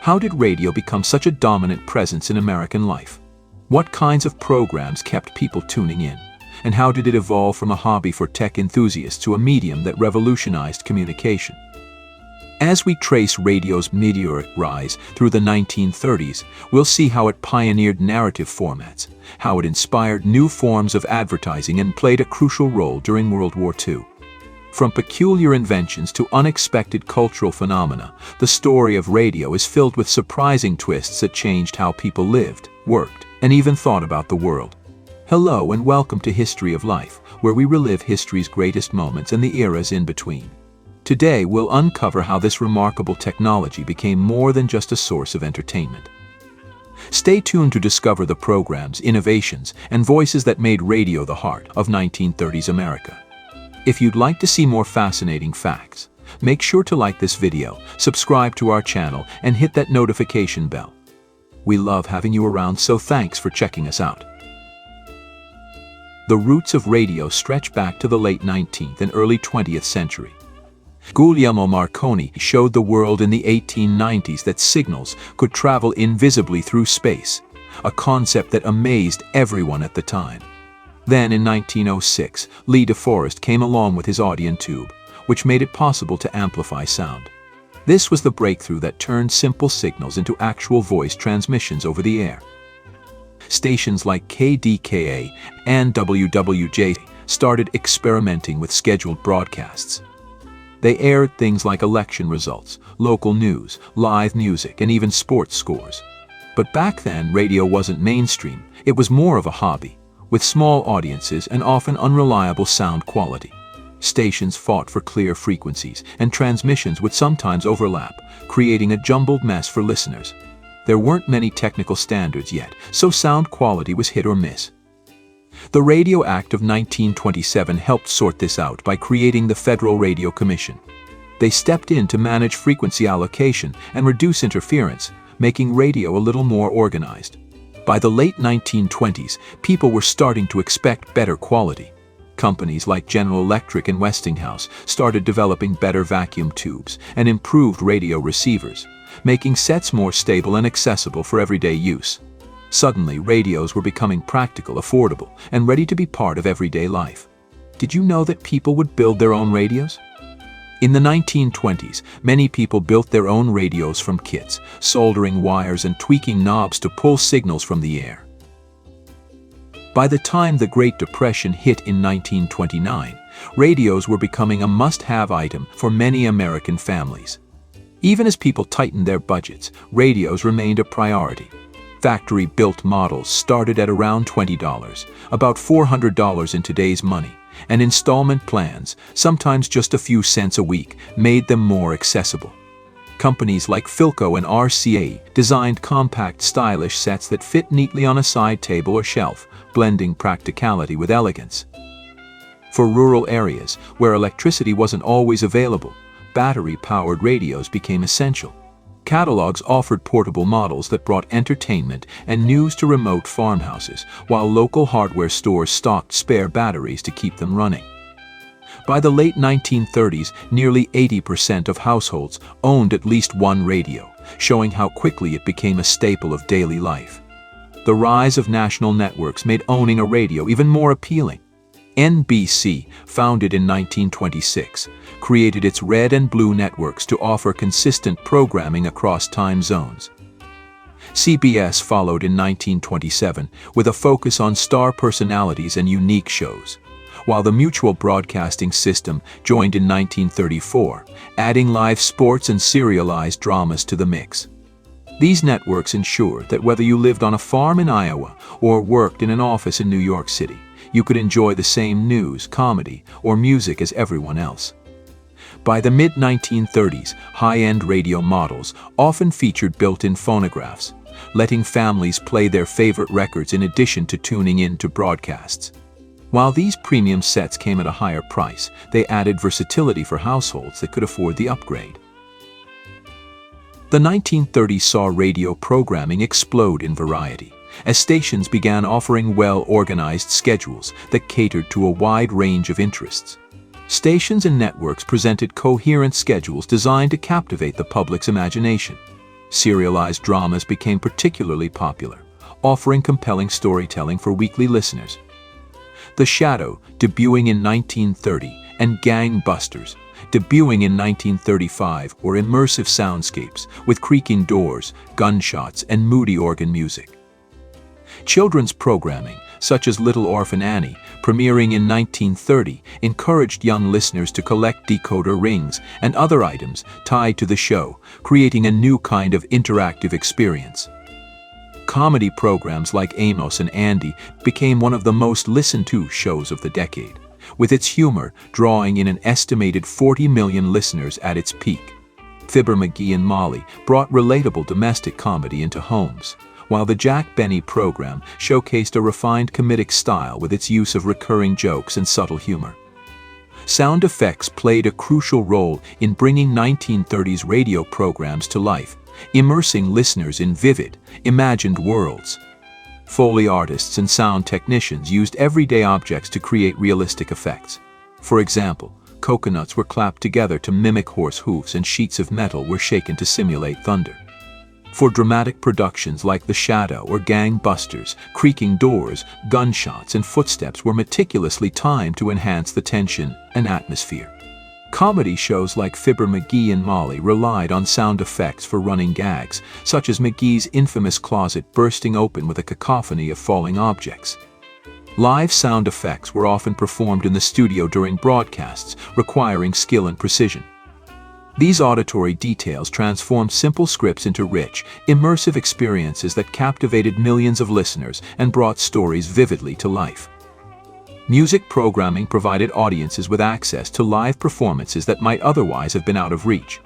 How did radio become such a dominant presence in American life? What kinds of programs kept people tuning in? And how did it evolve from a hobby for tech enthusiasts to a medium that revolutionized communication? As we trace radio's meteoric rise through the 1930s, we'll see how it pioneered narrative formats, how it inspired new forms of advertising and played a crucial role during World War II. From peculiar inventions to unexpected cultural phenomena, the story of radio is filled with surprising twists that changed how people lived, worked, and even thought about the world. Hello and welcome to History of Life, where we relive history's greatest moments and the eras in between. Today, we'll uncover how this remarkable technology became more than just a source of entertainment. Stay tuned to discover the programs, innovations, and voices that made radio the heart of 1930s America. If you'd like to see more fascinating facts, make sure to like this video, subscribe to our channel, and hit that notification bell. We love having you around, so thanks for checking us out. The roots of radio stretch back to the late 19th and early 20th century. Guglielmo Marconi showed the world in the 1890s that signals could travel invisibly through space, a concept that amazed everyone at the time. Then in 1906, Lee DeForest came along with his audion tube, which made it possible to amplify sound. This was the breakthrough that turned simple signals into actual voice transmissions over the air. Stations like KDKA and WWII started experimenting with scheduled broadcasts. They aired things like election results, local news, live music, and even sports scores. But back then, radio wasn't mainstream. It was more of a hobby, with small audiences and often unreliable sound quality. Stations fought for clear frequencies, and transmissions would sometimes overlap, creating a jumbled mess for listeners. There weren't many technical standards yet, so sound quality was hit or miss. The Radio Act of 1927 helped sort this out by creating the Federal Radio Commission. They stepped in to manage frequency allocation and reduce interference, making radio a little more organized. By the late 1920s, people were starting to expect better quality. Companies like General Electric and Westinghouse started developing better vacuum tubes and improved radio receivers, making sets more stable and accessible for everyday use. Suddenly, radios were becoming practical, affordable, and ready to be part of everyday life. Did you know that people would build their own radios? In the 1920s, many people built their own radios from kits, soldering wires and tweaking knobs to pull signals from the air. By the time the Great Depression hit in 1929, radios were becoming a must-have item for many American families. Even as people tightened their budgets, radios remained a priority. Factory-built models started at around $20, about $400 in today's money, and installment plans, sometimes just a few cents a week, made them more accessible. Companies like Philco and RCA designed compact, stylish sets that fit neatly on a side table or shelf, blending practicality with elegance. For rural areas, where electricity wasn't always available, battery-powered radios became essential. Catalogs offered portable models that brought entertainment and news to remote farmhouses, while local hardware stores stocked spare batteries to keep them running. By the late 1930s, nearly 80% of households owned at least one radio, showing how quickly it became a staple of daily life. The rise of national networks made owning a radio even more appealing. NBC, founded in 1926, created its red and blue networks to offer consistent programming across time zones. CBS followed in 1927 with a focus on star personalities and unique shows, while the Mutual Broadcasting System joined in 1934, adding live sports and serialized dramas to the mix. These networks ensured that whether you lived on a farm in Iowa or worked in an office in New York City, you could enjoy the same news, comedy, or music as everyone else. By the mid-1930s, high-end radio models often featured built-in phonographs, letting families play their favorite records in addition to tuning in to broadcasts. While these premium sets came at a higher price, they added versatility for households that could afford the upgrade. The 1930s saw radio programming explode in variety, as stations began offering well-organized schedules that catered to a wide range of interests. Stations and networks presented coherent schedules designed to captivate the public's imagination. Serialized dramas became particularly popular, offering compelling storytelling for weekly listeners. The Shadow, debuting in 1930, and Gang Busters, debuting in 1935, were immersive soundscapes with creaking doors, gunshots, and moody organ music. Children's programming, such as Little Orphan Annie, premiering in 1930, encouraged young listeners to collect decoder rings and other items tied to the show, creating a new kind of interactive experience. Comedy programs like Amos and Andy became one of the most listened-to shows of the decade, with its humor drawing in an estimated 40 million listeners at its peak. Fibber McGee and Molly brought relatable domestic comedy into homes, while the Jack Benny program showcased a refined comedic style with its use of recurring jokes and subtle humor. Sound effects played a crucial role in bringing 1930s radio programs to life, immersing listeners in vivid, imagined worlds. Foley artists and sound technicians used everyday objects to create realistic effects. For example, coconuts were clapped together to mimic horse hooves and sheets of metal were shaken to simulate thunder. For dramatic productions like The Shadow or Gang Busters, creaking doors, gunshots, and footsteps were meticulously timed to enhance the tension and atmosphere. Comedy shows like Fibber McGee and Molly relied on sound effects for running gags, such as McGee's infamous closet bursting open with a cacophony of falling objects. Live sound effects were often performed in the studio during broadcasts, requiring skill and precision. These auditory details transformed simple scripts into rich, immersive experiences that captivated millions of listeners and brought stories vividly to life. Music programming provided audiences with access to live performances that might otherwise have been out of reach.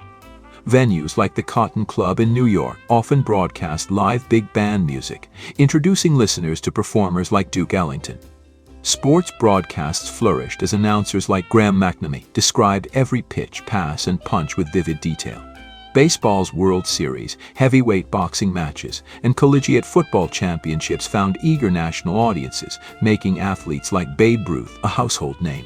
Venues like the Cotton Club in New York often broadcast live big band music, introducing listeners to performers like Duke Ellington. Sports broadcasts flourished as announcers like Graham McNamee described every pitch, pass, and punch with vivid detail. Baseball's World Series, heavyweight boxing matches, and collegiate football championships found eager national audiences, making athletes like Babe Ruth a household name.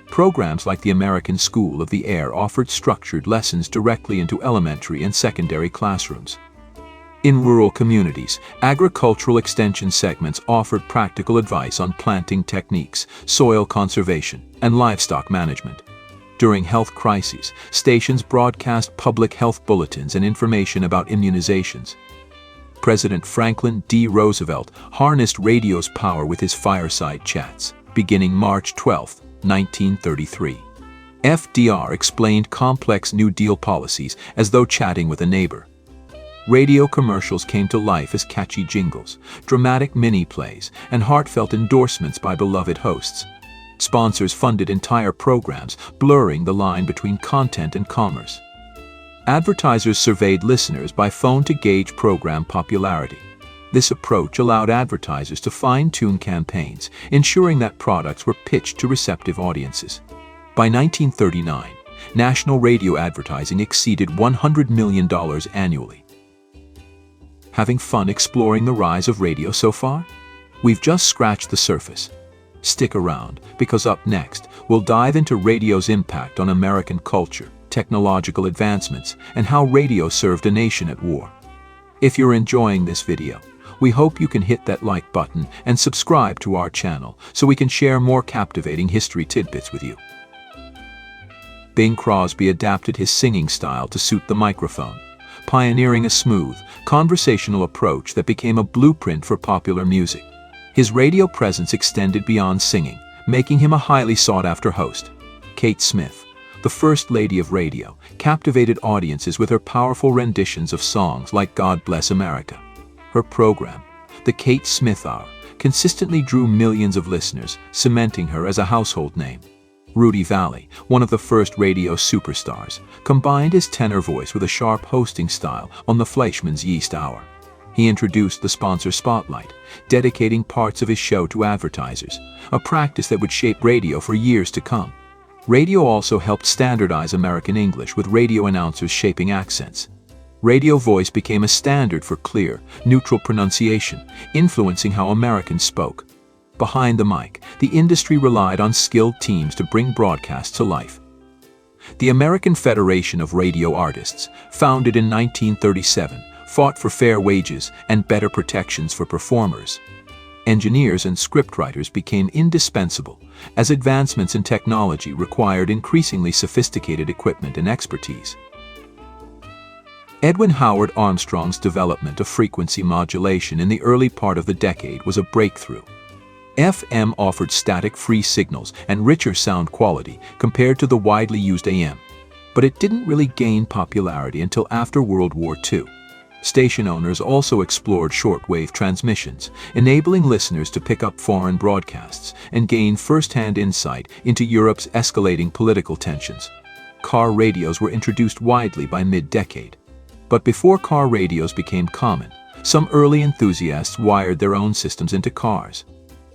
Programs like the American School of the Air offered structured lessons directly into elementary and secondary classrooms. In rural communities, agricultural extension segments offered practical advice on planting techniques, soil conservation, and livestock management. During health crises, stations broadcast public health bulletins and information about immunizations. President Franklin D. Roosevelt harnessed radio's power with his fireside chats, beginning March 12, 1933. FDR explained complex New Deal policies as though chatting with a neighbor. Radio commercials came to life as catchy jingles, dramatic mini-plays, and heartfelt endorsements by beloved hosts. Sponsors funded entire programs, blurring the line between content and commerce. Advertisers surveyed listeners by phone to gauge program popularity. This approach allowed advertisers to fine-tune campaigns, ensuring that products were pitched to receptive audiences. By 1939, national radio advertising exceeded $100 million annually. Having fun exploring the rise of radio so far? We've just scratched the surface. Stick around, because up next, we'll dive into radio's impact on American culture, technological advancements, and how radio served a nation at war. If you're enjoying this video, we hope you can hit that like button and subscribe to our channel so we can share more captivating history tidbits with you. Bing Crosby adapted his singing style to suit the microphone, pioneering a smooth, conversational approach that became a blueprint for popular music. His radio presence extended beyond singing, making him a highly sought-after host. Kate Smith, the First Lady of Radio, captivated audiences with her powerful renditions of songs like God Bless America. Her program, The Kate Smith Hour, consistently drew millions of listeners, cementing her as a household name. Rudy Vallée, one of the first radio superstars, combined his tenor voice with a sharp hosting style on the Fleischmann's Yeast Hour. He introduced the sponsor spotlight, dedicating parts of his show to advertisers, a practice that would shape radio for years to come. Radio also helped standardize American English, with radio announcers shaping accents. Radio voice became a standard for clear, neutral pronunciation, influencing how Americans spoke. Behind the mic, the industry relied on skilled teams to bring broadcasts to life. The American Federation of Radio Artists, founded in 1937, fought for fair wages and better protections for performers. Engineers and scriptwriters became indispensable, as advancements in technology required increasingly sophisticated equipment and expertise. Edwin Howard Armstrong's development of frequency modulation in the early part of the decade was a breakthrough. FM offered static-free signals and richer sound quality compared to the widely used AM, but it didn't really gain popularity until after World War II. Station owners also explored shortwave transmissions, enabling listeners to pick up foreign broadcasts and gain first-hand insight into Europe's escalating political tensions. Car radios were introduced widely by mid-decade. But before car radios became common, some early enthusiasts wired their own systems into cars.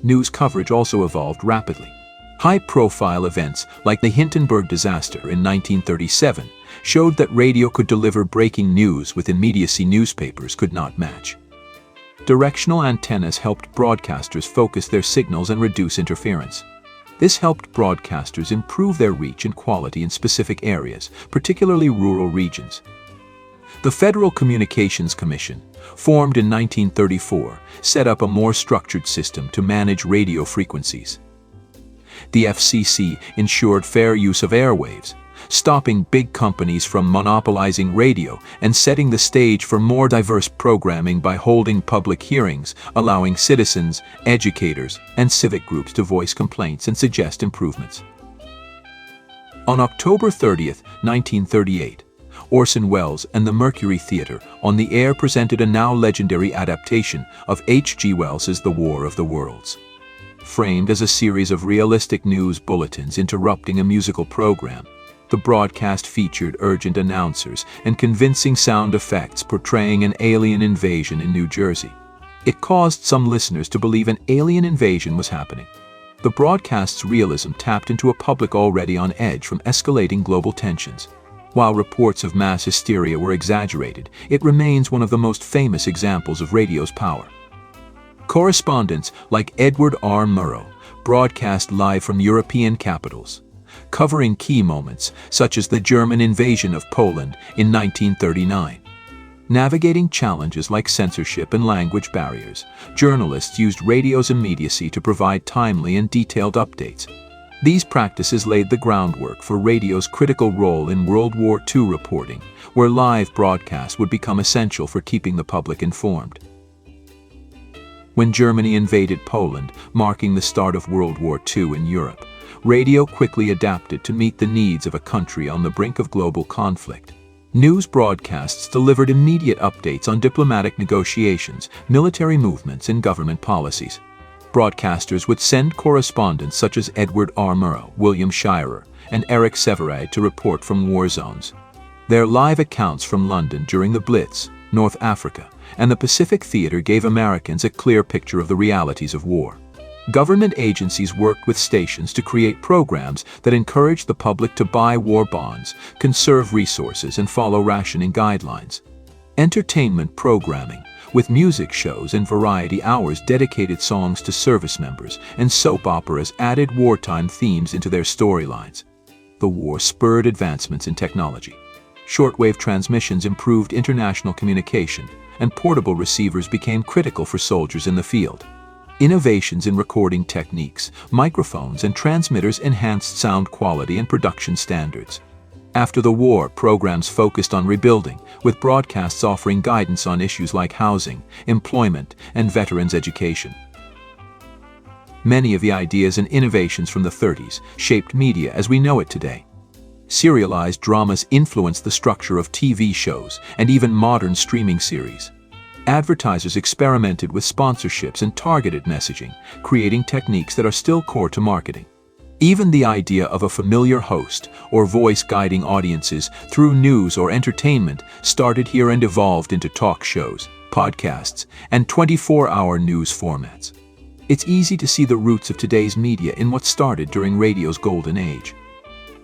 News coverage also evolved rapidly. High-profile events like the Hindenburg disaster in 1937 showed that radio could deliver breaking news with immediacy newspapers could not match. Directional antennas helped broadcasters focus their signals and reduce interference. This helped broadcasters improve their reach and quality in specific areas, particularly rural regions. The Federal Communications Commission, formed in 1934, set up a more structured system to manage radio frequencies. The FCC ensured fair use of airwaves, stopping big companies from monopolizing radio and setting the stage for more diverse programming by holding public hearings, allowing citizens, educators, and civic groups to voice complaints and suggest improvements. On October 30, 1938, Orson Welles and the Mercury Theatre on the Air presented a now legendary adaptation of H.G. Wells's The War of the Worlds. Framed as a series of realistic news bulletins interrupting a musical program, the broadcast featured urgent announcers and convincing sound effects portraying an alien invasion in New Jersey. It caused some listeners to believe an alien invasion was happening. The broadcast's realism tapped into a public already on edge from escalating global tensions. While reports of mass hysteria were exaggerated, it remains one of the most famous examples of radio's power. Correspondents like Edward R. Murrow broadcast live from European capitals, covering key moments such as the German invasion of Poland in 1939. Navigating challenges like censorship and language barriers, journalists used radio's immediacy to provide timely and detailed updates. These practices laid the groundwork for radio's critical role in World War II reporting, where live broadcasts would become essential for keeping the public informed. When Germany invaded Poland, marking the start of World War II in Europe, radio quickly adapted to meet the needs of a country on the brink of global conflict. News broadcasts delivered immediate updates on diplomatic negotiations, military movements, and government policies. Broadcasters would send correspondents such as Edward R. Murrow, William Shirer, and Eric Sevareid to report from war zones. Their live accounts from London during the Blitz, North Africa, and the Pacific Theater gave Americans a clear picture of the realities of war. Government agencies worked with stations to create programs that encouraged the public to buy war bonds, conserve resources, and follow rationing guidelines. Entertainment programming, with music shows and variety hours dedicated songs to service members, and soap operas added wartime themes into their storylines. The war spurred advancements in technology. Shortwave transmissions improved international communication, and portable receivers became critical for soldiers in the field. Innovations in recording techniques, microphones, and transmitters enhanced sound quality and production standards. After the war, programs focused on rebuilding, with broadcasts offering guidance on issues like housing, employment, and veterans' education. Many of the ideas and innovations from the 30s shaped media as we know it today. Serialized dramas influenced the structure of TV shows and even modern streaming series. Advertisers experimented with sponsorships and targeted messaging, creating techniques that are still core to marketing. Even the idea of a familiar host or voice guiding audiences through news or entertainment started here and evolved into talk shows, podcasts, and 24-hour news formats. It's easy to see the roots of today's media in what started during radio's golden age.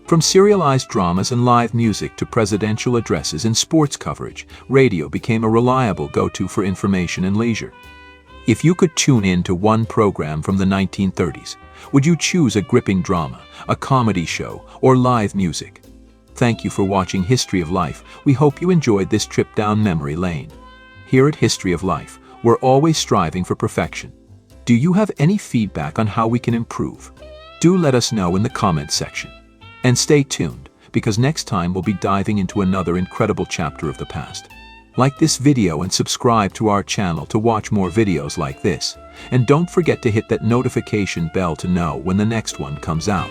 From serialized dramas and live music to presidential addresses and sports coverage, radio became a reliable go-to for information and leisure. If you could tune in to one program from the 1930s, would you choose a gripping drama, a comedy show, or live music? Thank you for watching History of Life. We hope you enjoyed this trip down memory lane. Here at History of Life, we're always striving for perfection. Do you have any feedback on how we can improve? Do let us know in the comments section. And stay tuned, because next time we'll be diving into another incredible chapter of the past. Like this video and subscribe to our channel to watch more videos like this. And don't forget to hit that notification bell to know when the next one comes out.